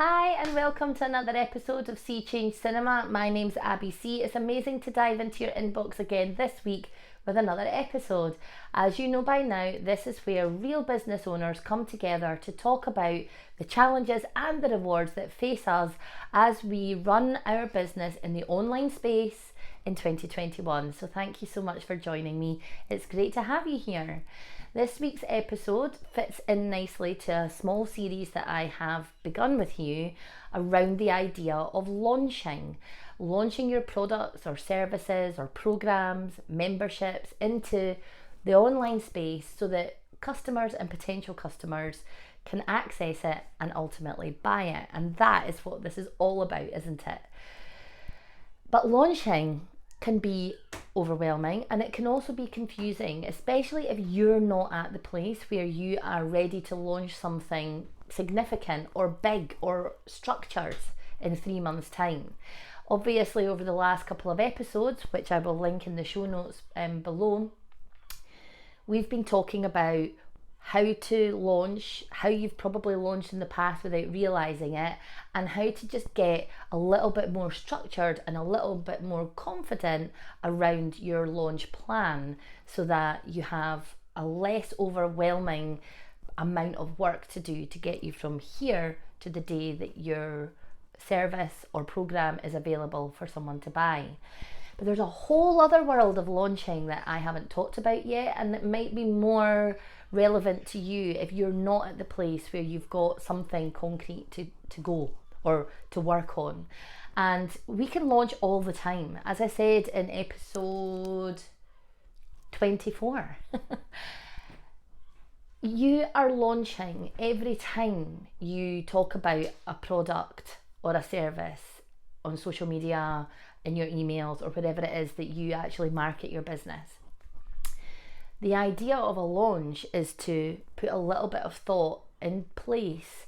Hi and welcome to another episode of Sea Change Cinema. My name's Abby C. It's amazing to dive into your inbox again this week with another episode. As you know by now, this is where real business owners come together to talk about the challenges and the rewards that face us as we run our business in the online space in 2021. So thank you so much for joining me. It's great to have you here. This week's episode fits in nicely to a small series that I have begun with you around the idea of launching your products or services or programs, memberships into the online space so that customers and potential customers can access it and ultimately buy it. And that is what this is all about, isn't it? But launching can be overwhelming and it can also be confusing, especially if you're not at the place where you are ready to launch something significant or big or structured in 3 months' time. Obviously, over the last couple of episodes, which I will link in the show notes below, we've been talking about how to launch, how you've probably launched in the past without realizing it, and how to just get a little bit more structured and a little bit more confident around your launch plan so that you have a less overwhelming amount of work to do to get you from here to the day that your service or program is available for someone to buy. But there's a whole other world of launching that I haven't talked about yet, and that might be more relevant to you if you're not at the place where you've got something concrete to go or to work on. And we can launch all the time. As I said in episode 24, you are launching every time you talk about a product or a service on social media, in your emails, or whatever it is that you actually market your business. The idea of a launch is to put a little bit of thought in place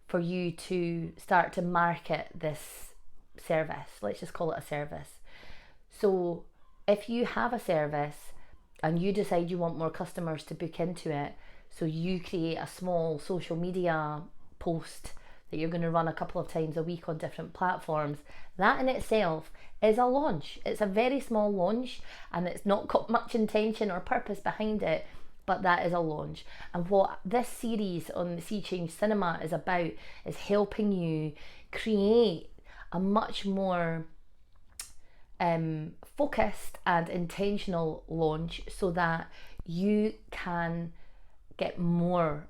for you to start to market this service. Let's just call it a service. So if you have a service and you decide you want more customers to book into it, so you create a small social media post that you're going to run a couple of times a week on different platforms, that in itself is a launch. It's a very small launch and it's not got much intention or purpose behind it, but that is a launch. And what this series on the Sea Change Cinema is about is helping you create a much more focused and intentional launch so that you can get more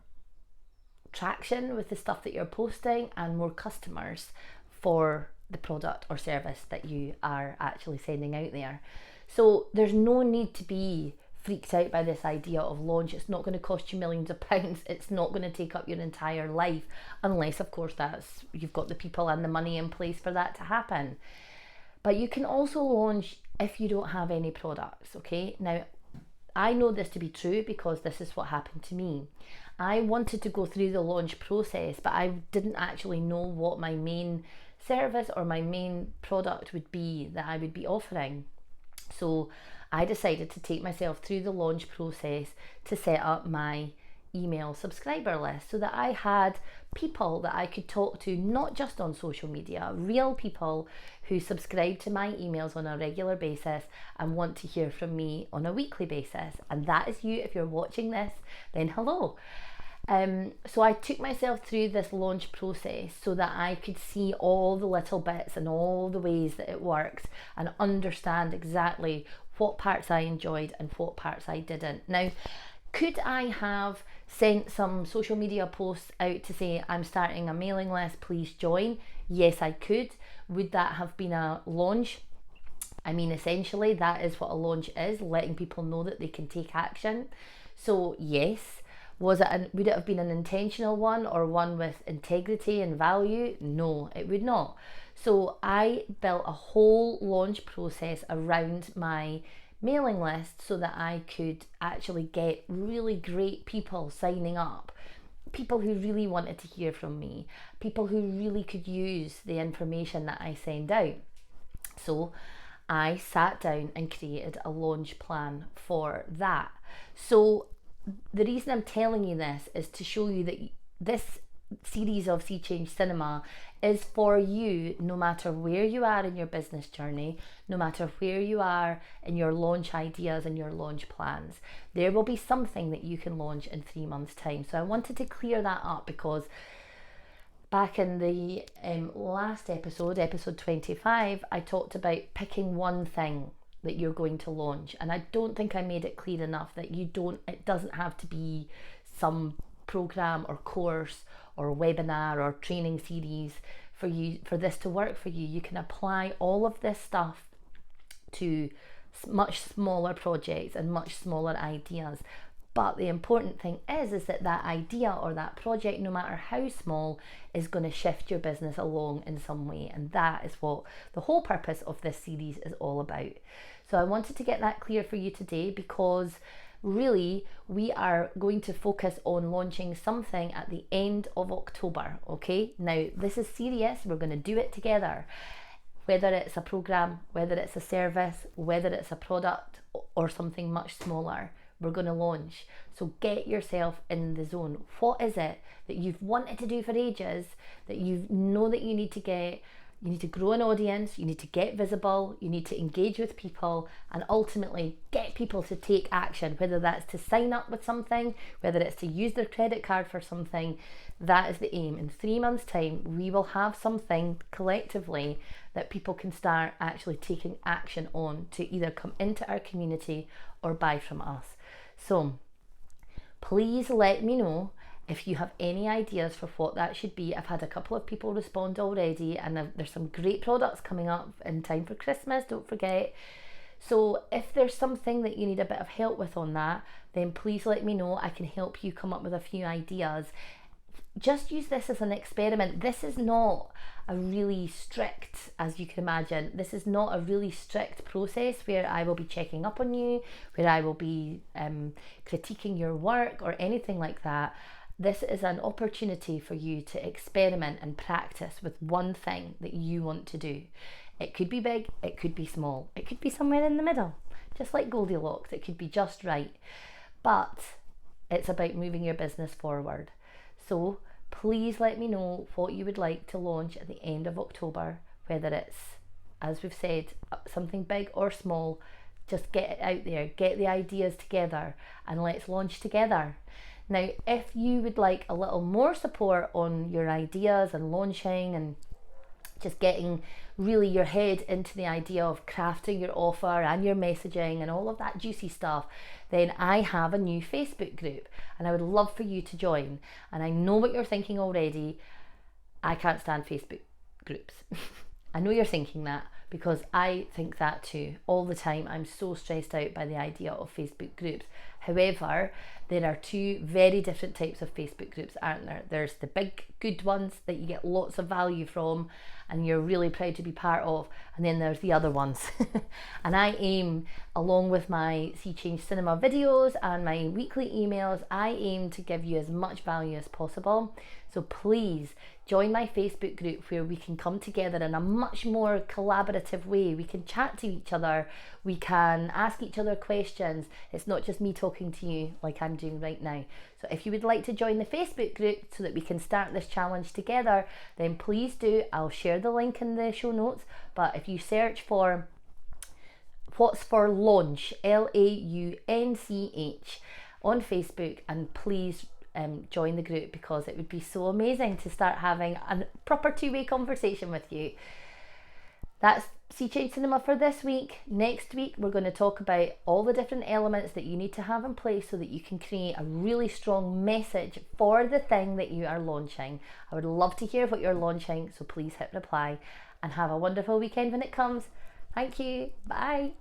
traction with the stuff that you're posting and more customers for the product or service that you are actually sending out there. So there's no need to be freaked out by this idea of launch. It's not going to cost you millions of pounds. It's not going to take up your entire life, unless of course you've got the people and the money in place for that to happen. But you can also launch if you don't have any products. Okay, now I know this to be true because this is what happened to me. I wanted to go through the launch process, but I didn't actually know what my main service or my main product would be that I would be offering. So I decided to take myself through the launch process to set up my email subscriber list so that I had people that I could talk to, not just on social media, real people who subscribe to my emails on a regular basis and want to hear from me on a weekly basis. And that is you. If you're watching this, then hello. So I took myself through this launch process so that I could see all the little bits and all the ways that it works and understand exactly what parts I enjoyed and what parts I didn't. Now, could I have sent some social media posts out to say I'm starting a mailing list, please join? Yes, I could. Would that have been a launch? I mean, essentially that is what a launch is, letting people know that they can take action. So yes. Would it have been an intentional one or one with integrity and value? No, it would not. So I built a whole launch process around my mailing list so that I could actually get really great people signing up, people who really wanted to hear from me, people who really could use the information that I send out. So I sat down and created a launch plan for that. So the reason I'm telling you this is to show you that this series of Sea Change Cinema is for you, no matter where you are in your business journey, no matter where you are in your launch ideas and your launch plans. There will be something that you can launch in 3 months' time. So I wanted to clear that up, because back in the last episode, episode 25, I talked about picking one thing that you're going to launch, and I don't think I made it clear enough that it doesn't have to be some program or course or webinar or training series for this to work for you. You can apply all of this stuff to much smaller projects and much smaller ideas. But the important thing is that idea or that project, no matter how small, is going to shift your business along in some way. And that is what the whole purpose of this series is all about. So I wanted to get that clear for you today, because really we are going to focus on launching something at the end of October. Okay, now this is serious. We're going to do it together. Whether it's a program, whether it's a service, whether it's a product or something much smaller, we're going to launch. So get yourself in the zone. What is it that you've wanted to do for ages, that you know that you need to get? You need to grow an audience, you need to get visible, you need to engage with people, and ultimately get people to take action, whether that's to sign up with something, whether it's to use their credit card for something. That is the aim. In 3 months' time, we will have something collectively that people can start actually taking action on to either come into our community or buy from us. So please let me know if you have any ideas for what that should be. I've had a couple of people respond already, and there's some great products coming up in time for Christmas, don't forget. So if there's something that you need a bit of help with on that, then please let me know. I can help you come up with a few ideas. Just use this as an experiment. This is not a really strict, as you can imagine, this is not a really strict process where I will be checking up on you, where I will be critiquing your work or anything like that. This is an opportunity for you to experiment and practice with one thing that you want to do. It could be big, it could be small, it could be somewhere in the middle, just like Goldilocks. It could be just right, but it's about moving your business forward. So please let me know what you would like to launch at the end of October, whether it's, as we've said, something big or small. Just get it out there, get the ideas together, and let's launch together. Now, if you would like a little more support on your ideas and launching and just getting really your head into the idea of crafting your offer and your messaging and all of that juicy stuff, then I have a new Facebook group and I would love for you to join. And I know what you're thinking already. I can't stand Facebook groups. I know you're thinking that, because I think that too all the time. I'm so stressed out by the idea of Facebook groups. However, there are two very different types of Facebook groups, aren't there? There's the big good ones that you get lots of value from and you're really proud to be part of, and then there's the other ones. And I aim, along with my Sea Change Cinema videos and my weekly emails, I aim to give you as much value as possible. So please join my Facebook group, where we can come together in a much more collaborative way. We can chat to each other, we can ask each other questions. It's not just me talking to you like I'm doing right now. So if you would like to join the Facebook group so that we can start this challenge together, then please do. I'll share the link in the show notes, but if you search for What's for Launch, LAUNCH, on Facebook, and please join the group, because it would be so amazing to start having a proper two-way conversation with you. That's Sea Change Cinema for this week. Next week, we're going to talk about all the different elements that you need to have in place so that you can create a really strong message for the thing that you are launching. I would love to hear what you're launching, so please hit reply, and have a wonderful weekend when it comes. Thank you. Bye.